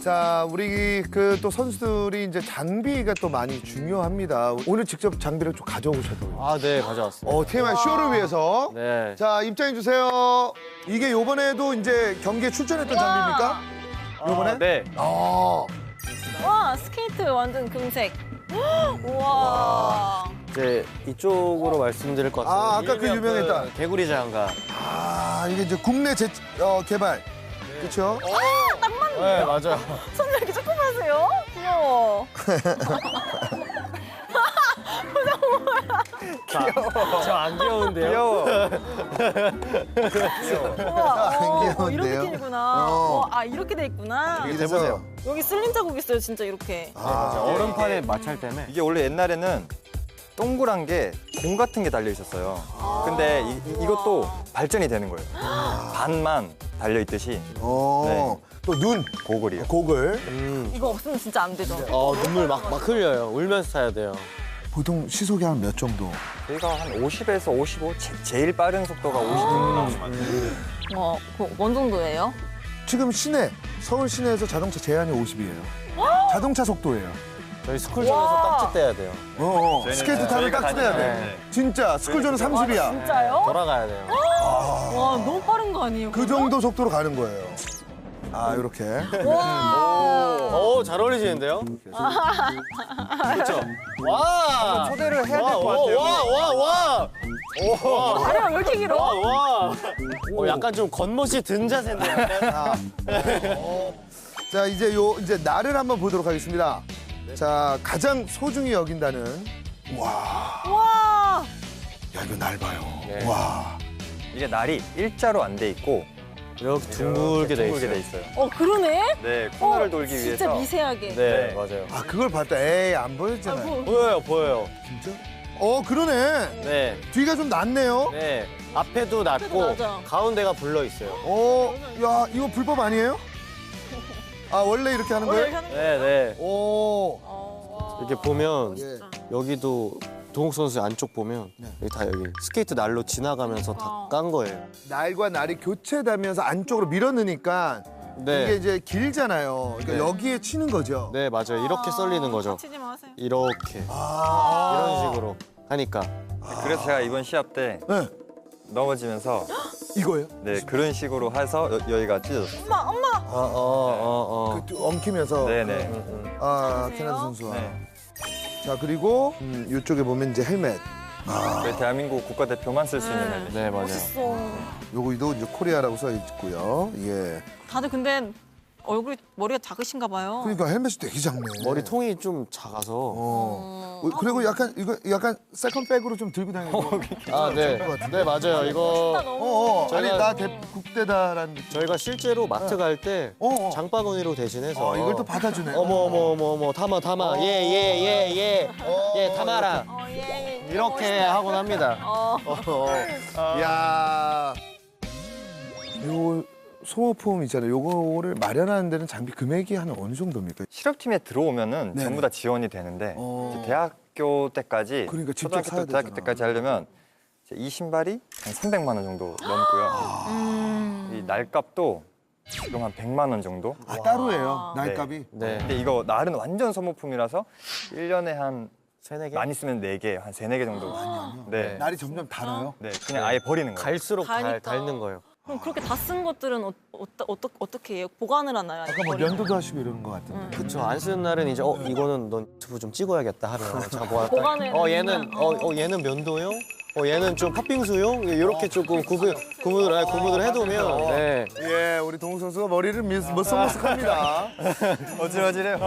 자, 우리 그 또 선수들이 이제 장비가 또 많이 중요합니다. 오늘 직접 장비를 좀 가져오셔도. 아, 네, 가져왔습니다. TMI 쇼를 위해서. 네. 자, 입장해 주세요. 이게 요번에도 이제 경기에 출전했던 장비입니까? 요번에? 네. 와, 스케이트 완전 금색. 우와. 이제 이쪽으로 말씀드릴 것 같아요. 아, 아까 그 유명했다. 개구리 장갑. 아, 이게 이제 국내 개발. 그렇죠? 딱 맞는데요? 네, 맞아요. 손 왜 이렇게 조그마세요? 귀여워. 저 안 귀여운데요? 귀여워. 우와, 안 이렇게 귀여운데요? 되는구나. 어. 아, 이렇게 돼 있구나. 그래서 여기 쓸림 자국 있어요, 진짜 이렇게. 얼음판에 마찰 때문에. 이게 원래 옛날에는 동그란 게 공 같은 게 달려 있었어요. 근데 이것도 발전이 되는 거예요. 반만 달려 있듯이 네. 또 눈, 고글이요. 고글. 이거 없으면 진짜 안 되죠. 눈물 막 흘려요. 울면서 타야 돼요. 보통 시속이 한 몇 정도? 저희가 한 50에서 55, 제일 빠른 속도가 50 정도 나오는 것 같아요. 와, 뭔 정도예요? 지금 서울 시내에서 자동차 제한이 50이에요. 자동차 속도예요. 저희 스쿨존에서 와. 딱지 떼야 돼요. 스케이트 타면 저희가 딱 떼야 돼. 네. 진짜 스쿨존은 30이야. 진짜요? 돌아가야 돼요. 와, 너무 빠른 거 아니에요? 그 정도 속도로 가는 거예요. 아, 이렇게. 와. 오, 잘 어울리시는데요? 그렇죠. 와! 초대를 해야 될 것 와, 같아요. 와! 다리가 왜 이렇게 길어? 와! 약간 좀 겉멋이 든 자세인데. 자, 이제 날을 한번 보도록 하겠습니다. 자, 가장 소중히 여긴다는. 와, 와. 야, 이거 날 봐요. 네. 와. 이게 날이 일자로 안 돼 있고 이렇게 둥글게 돼 둥글게 돼 있어요. 있어요. 그러네? 네, 코너를 돌기 위해서. 진짜 미세하게. 네, 맞아요. 아, 그걸 봤다. 에이, 안 보였잖아요. 보여요. 진짜? 그러네. 네. 뒤가 좀 낮네요. 네. 앞에도 낮고 낮아. 가운데가 불러 있어요. 야, 이거 불법 아니에요? 아, 원래 이렇게 하는 원래 거예요? 이렇게 하는 거. 네, 네. 오. 이렇게 보면 예. 여기도 동욱 선수 안쪽 보면 여기 다 여기 스케이트 날로 지나가면서 다 깐 거예요. 날과 날이 교체되면서 안쪽으로 밀어넣으니까 네. 이게 이제 길잖아요. 그러니까 네. 여기에 치는 거죠. 네, 맞아요. 이렇게 썰리는 거죠. 치지 마세요. 이렇게. 이런 식으로 하니까. 그래서 제가 이번 시합 때 네. 넘어지면서 이거예요? 네, 그런 식으로 해서 여기가 찢어졌어요. 엄마. 그 엉키면서. 네네. 아, 그러세요? 캐나다 선수와. 네. 자, 그리고 이쪽에 보면 이제 헬멧. 저희 대한민국 국가대표만 쓸 수 있는 헬멧. 네, 맞아요. 멋있어. 요거도 이제 코리아라고 써 있고요. 예. 다들 근데 머리가 작으신가 봐요. 그러니까 헬멧이 되게 작네. 머리 통이 좀 작아서. 그리고 약간 세컨백으로 좀 들고 다니는 거. 아, 네. 네, 맞아요. 이거 너무 아니 저희가- 나 국대다라는 느낌. 저희가 실제로 마트 갈 때 장바구니로 대신해서 이걸 또 받아주네. 어머 담아 예 담아라 예. 이렇게 하곤 합니다. 야. 요 소모품 있잖아요. 요거를 마련하는 데는 장비 금액이 한 어느 정도입니까? 실업팀에 들어오면은 네네. 전부 다 지원이 되는데 이제 대학교 때까지 그러니까 직접 초등학교 사야 때 대학교 되잖아. 때까지 하려면 이제 이 신발이 한 300만 원 정도 넘고요. 이 날값도 지금 한 100만 원 정도. 아, 따로예요. 날값이. 네. 근데 이거 날은 완전 소모품이라서 1년에 한 세네 개 많이 쓰면 4개, 한 3, 4개 정도. 네. 날이 점점 달아요. 네, 그냥 아예 버리는 거예요. 갈수록 가니까. 닳는 거예요. 그럼 그렇게 다 쓴 것들은 어떻게 해요? 보관을 하나요? 아까 뭐 면도도 하시고 이러는 것 같은데. 그쵸. 안 쓰는 날은 이제 이거는 넌 유튜브 좀 찍어야겠다 하면 제가 뭐 할까? 보관을 얘는 면도용? 얘는 좀 팥빙수용? 이렇게 조금 구분을 해두면 네. 예, 우리 동욱 선수가 머리를 머쓱머쓱합니다. 어질어질해요.